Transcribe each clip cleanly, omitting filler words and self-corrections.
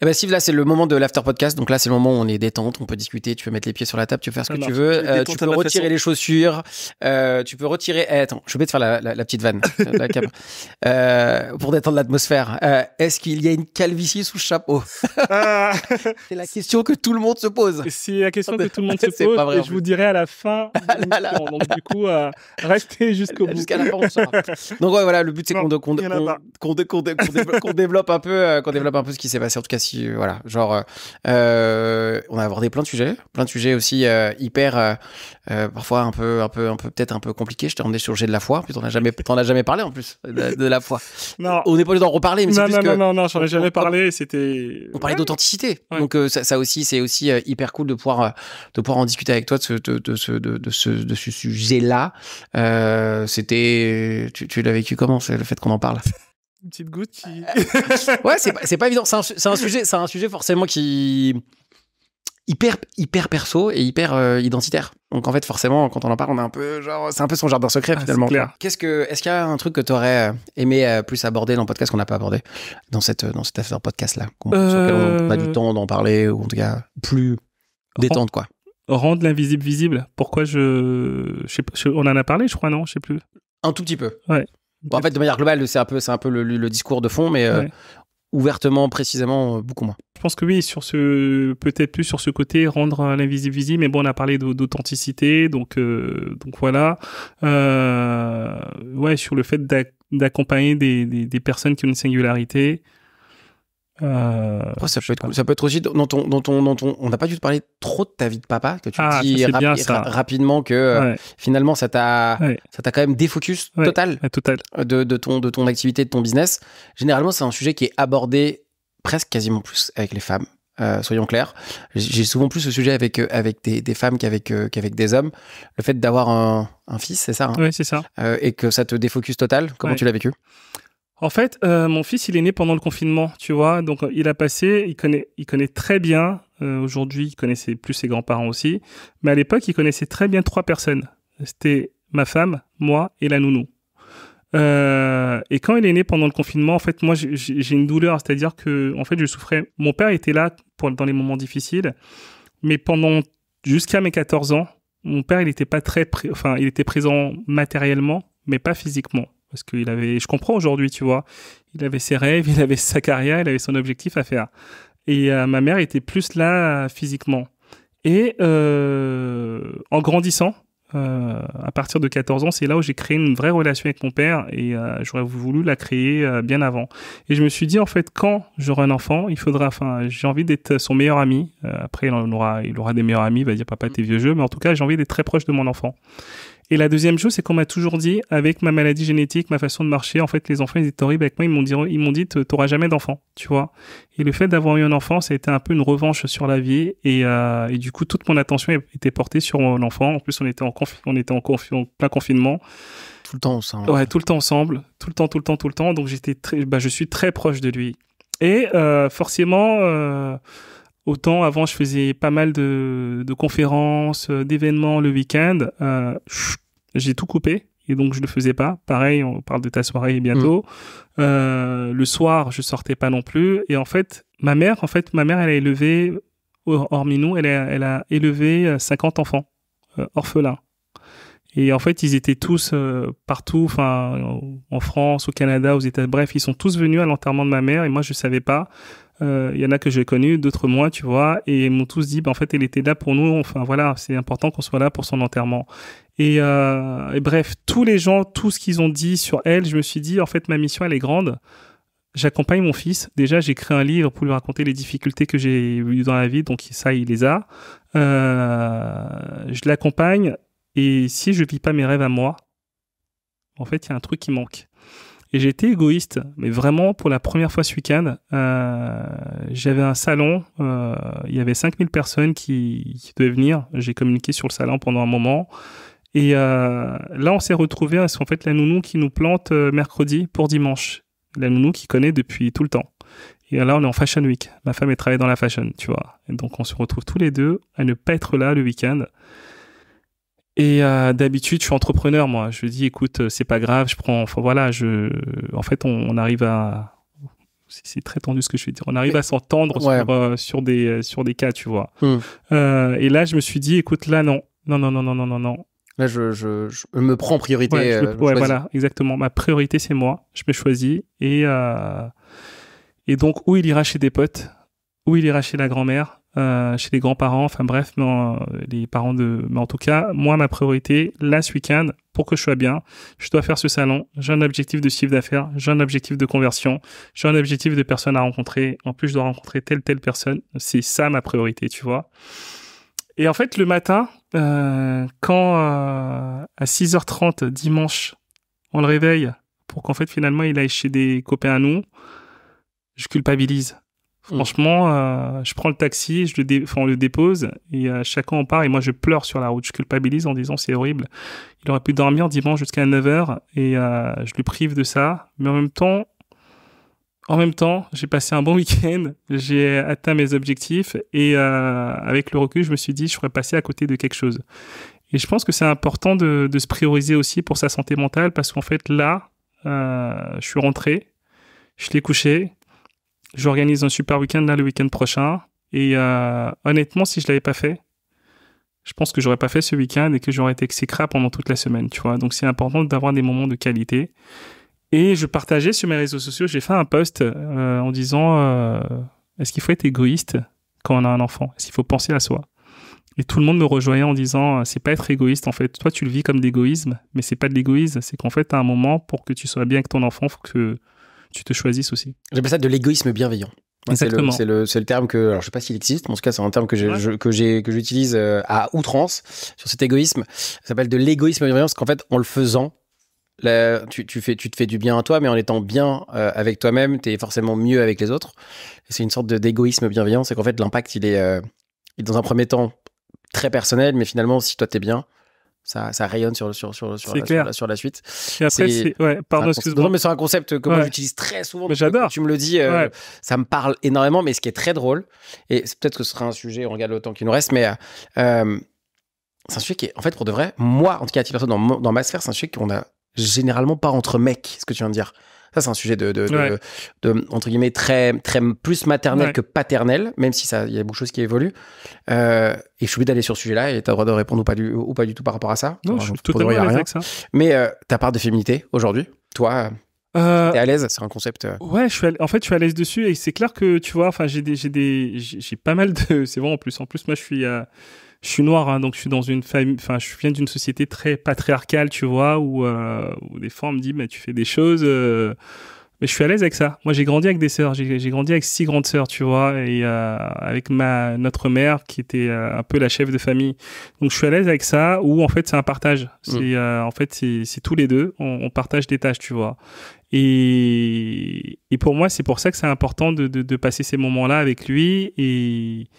bah Steve, là c'est le moment de l'after podcast, donc là c'est le moment où on est détente, on peut discuter, tu peux mettre les pieds sur la table, tu peux faire ce que tu veux, tu peux retirer les chaussures, tu peux retirer... attends, je vais te faire la petite vanne pour détendre l'atmosphère. Est-ce qu'il y a une calvitie sous le chapeau? C'est la question que tout le monde se pose. C'est la question que tout le monde se pose, et je vous dirai à la fin de l'émission. Donc du coup, restez jusqu'au bout. Jusqu'à la fin, on saura. Donc ouais, voilà, le but c'est qu'on développe un peu ce qui s'est passé. En tout cas, si voilà, genre on a abordé plein de sujets aussi hyper parfois un peu peut-être un peu compliqués. Je t'ai emmené sur le sujet de la foi, puis t'en as jamais parlé en plus de la foi. Non, on n'est pas d'en reparler, mais c'est plus que non, j'en ai jamais parlé. C'était on parlait d'authenticité. Ouais. Donc ça aussi c'est aussi hyper cool de pouvoir en discuter avec toi de ce sujet-là. C'était tu l'as vécu comment, c'est le fait qu'on en parle? Une petite goutte qui... Ouais, c'est pas évident. C'est un sujet forcément qui hyper perso et hyper identitaire. Donc en fait forcément quand on en parle on est un peu genre c'est un peu son jardin secret finalement. C'est clair. Est-ce qu'il y a un truc que t'aurais aimé plus aborder dans le podcast qu'on n'a pas abordé dans cet affaire podcast là sur lequel on a du temps d'en parler, ou en tout cas plus détente quoi. Rendre l'invisible visible. Pourquoi on en a parlé, je crois, non, je sais plus. Un tout petit peu. Ouais. Bon, en fait, de manière globale, c'est un peu le discours de fond, mais ouvertement, précisément, beaucoup moins. Je pense que oui, peut-être plus sur ce côté, rendre l'invisible visible. Mais bon, on a parlé d'authenticité, donc voilà. Ouais, sur le fait d'accompagner des personnes qui ont une singularité. Ça peut être aussi dans ton on n'a pas dû te parler trop de ta vie de papa, que tu dis rapidement que finalement ça t'a quand même défocus total de ton activité, de ton business. Généralement c'est un sujet qui est abordé presque quasiment plus avec les femmes, soyons clairs. J'ai souvent plus ce sujet avec des femmes qu'avec des hommes. Le fait d'avoir un fils, c'est ça, hein? Oui, c'est ça. Et que ça te défocus total, comment tu l'as vécu? En fait, mon fils, il est né pendant le confinement, tu vois. Donc, il connaît très bien. Aujourd'hui, il connaissait plus ses grands-parents aussi. Mais à l'époque, il connaissait très bien 3 personnes. C'était ma femme, moi et la nounou. Et quand il est né pendant le confinement, en fait, moi, j'ai une douleur. C'est-à-dire que, en fait, je souffrais. Mon père était là dans les moments difficiles. Mais jusqu'à mes 14 ans, mon père, il était pas il était présent matériellement, mais pas physiquement. Parce je comprends aujourd'hui, tu vois, il avait ses rêves, il avait sa carrière, il avait son objectif à faire. Et ma mère était plus là physiquement. Et en grandissant, à partir de 14 ans, c'est là où j'ai créé une vraie relation avec mon père, et j'aurais voulu la créer bien avant. Et je me suis dit, en fait, quand j'aurai un enfant, j'ai envie d'être son meilleur ami. Après, il aura des meilleurs amis, il va dire, papa, t'es vieux jeu, mais en tout cas, j'ai envie d'être très proche de mon enfant. Et la deuxième chose, c'est qu'on m'a toujours dit, avec ma maladie génétique, ma façon de marcher, en fait, les enfants, ils étaient horribles avec moi. Ils m'ont dit, t'auras jamais d'enfant, tu vois. Et le fait d'avoir eu un enfant, ça a été un peu une revanche sur la vie. Et du coup, toute mon attention était portée sur l'enfant. En plus, on était en plein confinement. Tout le temps ensemble. Ouais, tout le temps ensemble. Tout le temps. Donc, je suis très proche de lui. Et forcément... Autant avant, je faisais pas mal de conférences, d'événements le week-end. J'ai tout coupé et donc je le faisais pas. Pareil, on parle de ta soirée bientôt. Le soir, je sortais pas non plus. Et en fait, ma mère, elle a élevé, hormis nous, elle a élevé 50 enfants orphelins. Et en fait, ils étaient tous partout, en France, au Canada, aux États-Unis. Bref, ils sont tous venus à l'enterrement de ma mère et moi, je savais pas. Il y en a que j'ai connus, d'autres moins, tu vois, et ils m'ont tous dit, en fait, elle était là pour nous, voilà, c'est important qu'on soit là pour son enterrement. Et bref, tous les gens, tout ce qu'ils ont dit sur elle, je me suis dit, en fait, ma mission, elle est grande. J'accompagne mon fils. Déjà, j'ai créé un livre pour lui raconter les difficultés que j'ai eues dans la vie, donc ça, il les a. Je l'accompagne, et si je vis pas mes rêves à moi, en fait, il y a un truc qui manque. Et j'ai été égoïste, mais vraiment, pour la première fois ce week-end, j'avais un salon, il y avait 5000 personnes qui devaient venir. J'ai communiqué sur le salon pendant un moment. Et là, on s'est retrouvés, c'est en fait la nounou qui nous plante mercredi pour dimanche. La nounou qui connaît depuis tout le temps. Et là, on est en Fashion Week. Ma femme, elle travaille dans la fashion, tu vois. Et donc, on se retrouve tous les deux à ne pas être là le week-end. Et d'habitude, je suis entrepreneur, moi. Je dis, écoute, c'est pas grave, je prends... Enfin, voilà, en fait, on arrive à c'est très tendu ce que je vais dire. On arrive à s'entendre sur des cas, tu vois. Et là, je me suis dit, écoute, là, non. Là, je me prends en priorité. Voilà, exactement. Ma priorité, c'est moi. Je me choisis. Et donc, où il ira chez des potes, où il ira chez la grand-mère, chez les grands-parents, enfin bref, les parents mais en tout cas, moi, ma priorité, là, ce week-end, pour que je sois bien, je dois faire ce salon. J'ai un objectif de chiffre d'affaires, j'ai un objectif de conversion, j'ai un objectif de personnes à rencontrer. En plus, je dois rencontrer telle personne. C'est ça, ma priorité, tu vois. Et en fait, le matin, quand à 6h30 dimanche, on le réveille pour qu'en fait, finalement, il aille chez des copains à nous, je culpabilise. Franchement, je prends le taxi, on le dépose et chacun en part et moi, je pleure sur la route. Je culpabilise en disant c'est horrible. Il aurait pu dormir dimanche jusqu'à 9h et je lui prive de ça. Mais en même temps, j'ai passé un bon week-end, j'ai atteint mes objectifs et avec le recul, je me suis dit, je serais passé à côté de quelque chose. Et je pense que c'est important de se prioriser aussi pour sa santé mentale parce qu'en fait, là, je suis rentré, je l'ai couché, j'organise un super week-end là le week-end prochain et honnêtement, si je l'avais pas fait, je pense que j'aurais pas fait ce week-end et que j'aurais été exécrable pendant toute la semaine, tu vois. Donc, c'est important d'avoir des moments de qualité. Et je partageais sur mes réseaux sociaux, j'ai fait un post en disant est-ce qu'il faut être égoïste quand on a un enfant ? Est-ce qu'il faut penser à soi ? Et tout le monde me rejoignait en disant c'est pas être égoïste en fait. Toi, tu le vis comme de l'égoïsme, mais c'est pas de l'égoïsme. C'est qu'en fait, à un moment, pour que tu sois bien avec ton enfant, il faut que tu te choisisses aussi. J'appelle ça de l'égoïsme bienveillant. Exactement. C'est le terme que, alors je sais pas s'il existe, mais en tout cas c'est un terme que j'utilise à outrance sur cet égoïsme. Ça s'appelle de l'égoïsme bienveillant parce qu'en fait, en le faisant, là, tu te fais du bien à toi, mais en étant bien avec toi-même, t'es forcément mieux avec les autres. Et c'est une sorte d'égoïsme bienveillant, c'est qu'en fait l'impact il est dans un premier temps très personnel, mais finalement si toi t'es bien, ça rayonne sur la suite. Et après pardon, excuse-moi. Non, mais c'est un concept que moi j'utilise très souvent. Mais j'adore. Tu me le dis, ça me parle énormément, mais ce qui est très drôle, et c'est peut-être que ce sera un sujet, on regarde le temps qui nous reste, mais c'est un sujet qui est, en fait, pour de vrai, moi, en tout cas, dans ma sphère, c'est un sujet qu'on a généralement pas entre mecs, ce que tu viens de dire. Ça, c'est un sujet de entre guillemets, très, très plus maternel que paternel, même si il y a beaucoup de choses qui évoluent. Et je suis obligé d'aller sur ce sujet-là et t'as le droit de répondre ou pas du tout par rapport à ça. Non, je suis totalement à l'aise avec ça. Mais ta part de féminité, aujourd'hui, toi, t'es à l'aise? C'est un concept. Ouais, je suis à l'aise dessus et c'est clair que, tu vois, enfin, j'ai pas mal de, c'est vrai, en plus, moi, je suis noir, hein, donc je suis dans une famille, enfin, je viens d'une société très patriarcale, tu vois, où des fois on me dit, mais tu fais des choses, mais je suis à l'aise avec ça. Moi, j'ai grandi avec des sœurs, j'ai grandi avec 6 grandes sœurs, tu vois, et avec notre mère qui était un peu la chef de famille. Donc, je suis à l'aise avec ça, où en fait, c'est un partage. En fait, c'est tous les deux, on partage des tâches, tu vois. Et pour moi, c'est pour ça que c'est important de passer ces moments-là avec lui et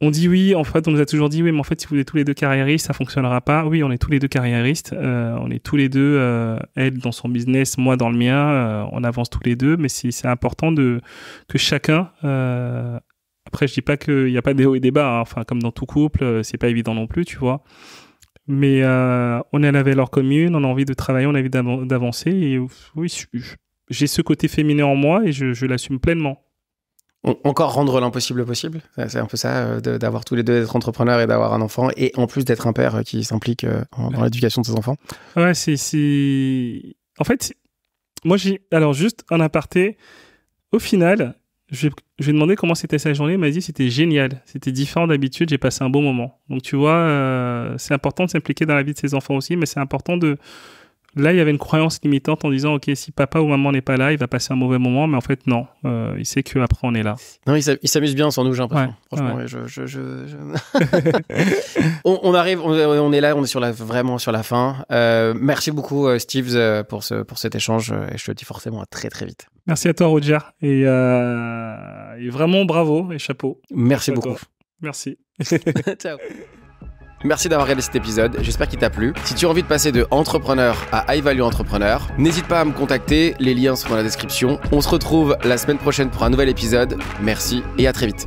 on dit oui, en fait, on nous a toujours dit oui, mais en fait, si vous êtes tous les deux carriéristes, ça fonctionnera pas. Oui, on est tous les deux carriéristes. On est tous les deux, elle dans son business, moi dans le mien. On avance tous les deux, mais c'est important que chacun. Après, je dis pas qu'il y a pas des hauts et des bas. Hein. Enfin, comme dans tout couple, c'est pas évident non plus, tu vois. Mais on a la valeur commune, on a envie de travailler, on a envie d'avancer. Et oui, j'ai ce côté féminin en moi et je l'assume pleinement. Encore rendre l'impossible possible, c'est un peu ça, d'avoir tous les deux d'être entrepreneurs et d'avoir un enfant, et en plus d'être un père qui s'implique dans l'éducation de ses enfants. Ouais, en fait, moi alors juste en aparté, au final, je lui ai demandé comment c'était sa journée, il m'a dit c'était génial, c'était différent d'habitude, j'ai passé un bon moment. Donc tu vois, c'est important de s'impliquer dans la vie de ses enfants aussi, mais c'est important Là, il y avait une croyance limitante en disant, OK, si papa ou maman n'est pas là, il va passer un mauvais moment. Mais en fait, non. Il sait qu'après, on est là. Non, il s'amuse bien sans nous, j'ai l'impression. Franchement, on arrive, on est là, on est vraiment sur la fin. Merci beaucoup, Steve, pour cet échange. Et je te dis forcément à très, très vite. Merci à toi, Roger. Et vraiment, bravo et chapeau. Merci beaucoup. Merci. Ciao. Merci d'avoir regardé cet épisode, j'espère qu'il t'a plu. Si tu as envie de passer de entrepreneur à high value entrepreneur, n'hésite pas à me contacter, les liens sont dans la description. On se retrouve la semaine prochaine pour un nouvel épisode. Merci et à très vite.